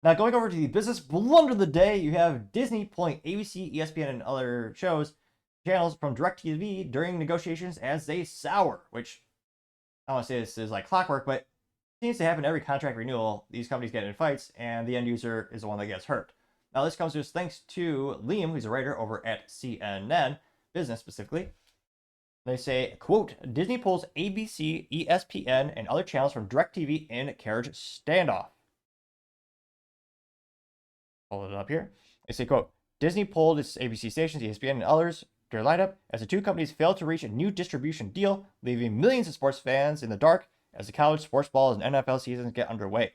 Now, going over to the business blunder of the day, you have Disney pulling ABC, ESPN, and other channels from DirecTV during negotiations as they sour, which I don't want to say this is like clockwork, but it seems to happen every contract renewal. These companies get in fights, and the end user is the one that gets hurt. Now, this comes to us thanks to Liam, who's a writer over at CNN, business specifically. They say, quote, Disney pulls ABC, ESPN, and other channels from DirecTV in carriage standoff. Pull it up here. They say, quote, Disney pulled its ABC stations, ESPN, and others their lineup as the two companies failed to reach a new distribution deal, leaving millions of sports fans in the dark as the college, sports ball, and NFL seasons get underway.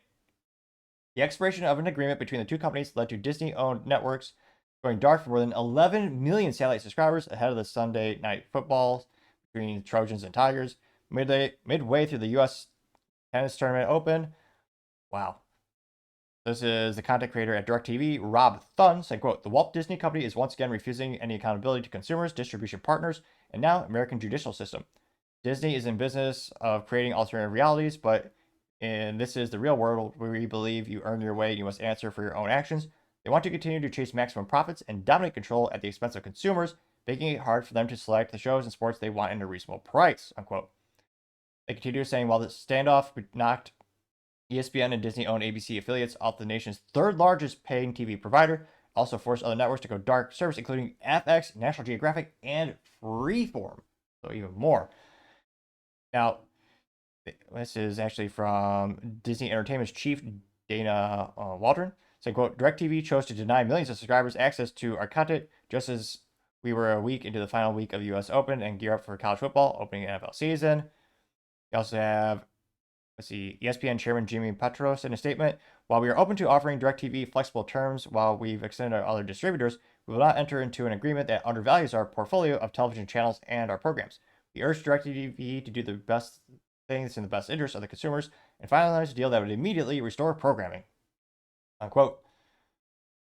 The expiration of an agreement between the two companies led to Disney-owned networks going dark for more than 11 million satellite subscribers ahead of the Sunday night football between Trojans and Tigers. Midway through the U.S. Tennis Tournament Open. Wow. This is the content creator at DirecTV, Rob Thun, saying, quote, the Walt Disney Company is once again refusing any accountability to consumers, distribution partners, and now American judicial system. Disney is in business of creating alternative realities, but this is the real world where we believe you earn your way and you must answer for your own actions. They want to continue to chase maximum profits and dominate control at the expense of consumers, making it hard for them to select the shows and sports they want at a reasonable price, unquote. They continue saying, while the standoff knocked ESPN and Disney-owned ABC affiliates off the nation's third largest paying TV provider, also forced other networks to go dark service, including FX, National Geographic, and Freeform. So even more. Now, this is actually from Disney Entertainment's chief, Dana Waldron, saying, quote, DirecTV chose to deny millions of subscribers access to our content just as we were a week into the final week of the U.S. Open and gear up for college football opening NFL season. You also have, ESPN Chairman Jimmy Petros in a statement, while we are open to offering DirecTV flexible terms while we've extended our other distributors, we will not enter into an agreement that undervalues our portfolio of television channels and our programs. We urge DirecTV to do the best things in the best interest of the consumers and finalize a deal that would immediately restore programming, unquote.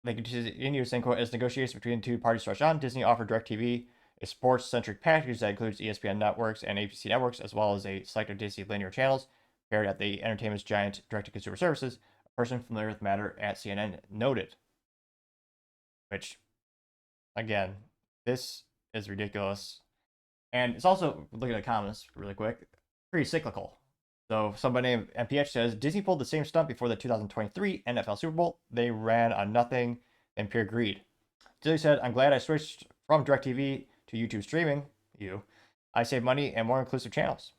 They continue saying, quote, as negotiations between the two parties rush on, Disney offered DirecTV a sports-centric package that includes ESPN networks and ABC networks, as well as a select of Disney linear channels, paired at the entertainment's giant direct-to-consumer services. A person familiar with the matter at CNN noted. Which, again, this is ridiculous. And it's also, looking at the comments really quick, pretty cyclical. So somebody named MPH says, Disney pulled the same stunt before the 2023 NFL Super Bowl. They ran on nothing and pure greed. Dilly said, I'm glad I switched from DirecTV to YouTube streaming. I save money and more inclusive channels.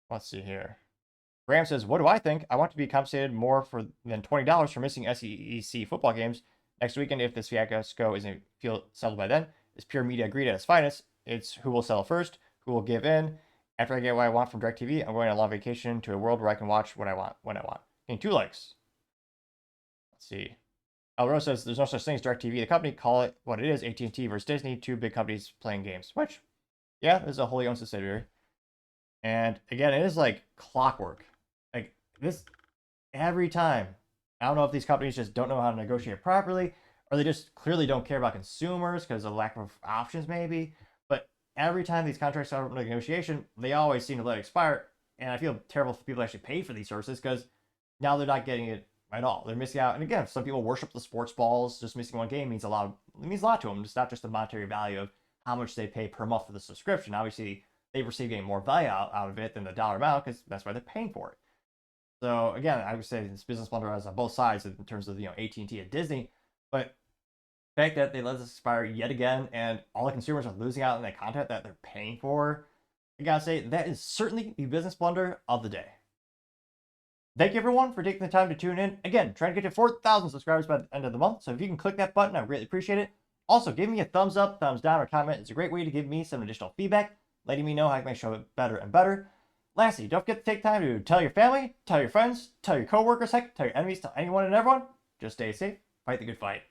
Let's see here. Graham says, what do I think? I want to be compensated more than $20 for missing SEC football games next weekend if this fiasco isn't settled by then. It's pure media greed at its finest. It's who will settle first, who will give in. After I get what I want from DirecTV, I'm going on a long vacation to a world where I can watch what I want, when I want. Getting 2 likes. Let's see. Alvaro says, there's no such thing as DirecTV. The company, call it what it is, AT&T versus Disney, 2 big companies playing games. Which, yeah, this is a wholly owned subsidiary. And again, it is like clockwork. Like this, every time. I don't know if these companies just don't know how to negotiate properly, or they just clearly don't care about consumers because of lack of options, maybe. But every time these contracts are under negotiation, they always seem to let it expire. And I feel terrible for people who actually pay for these services because now they're not getting it at all. They're missing out. And again, some people worship the sports balls. Just missing one game means a lot to them. It's not just the monetary value of how much they pay per month for the subscription. Obviously, they receive getting more value out of it than the dollar amount because that's why they're paying for it. So again, I would say this business blunder is on both sides in terms of AT&T and Disney, but the fact that they let this expire yet again and all the consumers are losing out on the content that they're paying for, I gotta say that is certainly the business blunder of the day. Thank you everyone for taking the time to tune in. Again, trying to get to 4,000 subscribers by the end of the month, so if you can click that button, I really appreciate it. Also, give me a thumbs up, thumbs down, or comment. It's a great way to give me some additional feedback, letting me know how I can make show it better and better. Lastly, don't forget to take time to tell your family, tell your friends, tell your coworkers, heck, tell your enemies, tell anyone and everyone. Just stay safe, fight the good fight.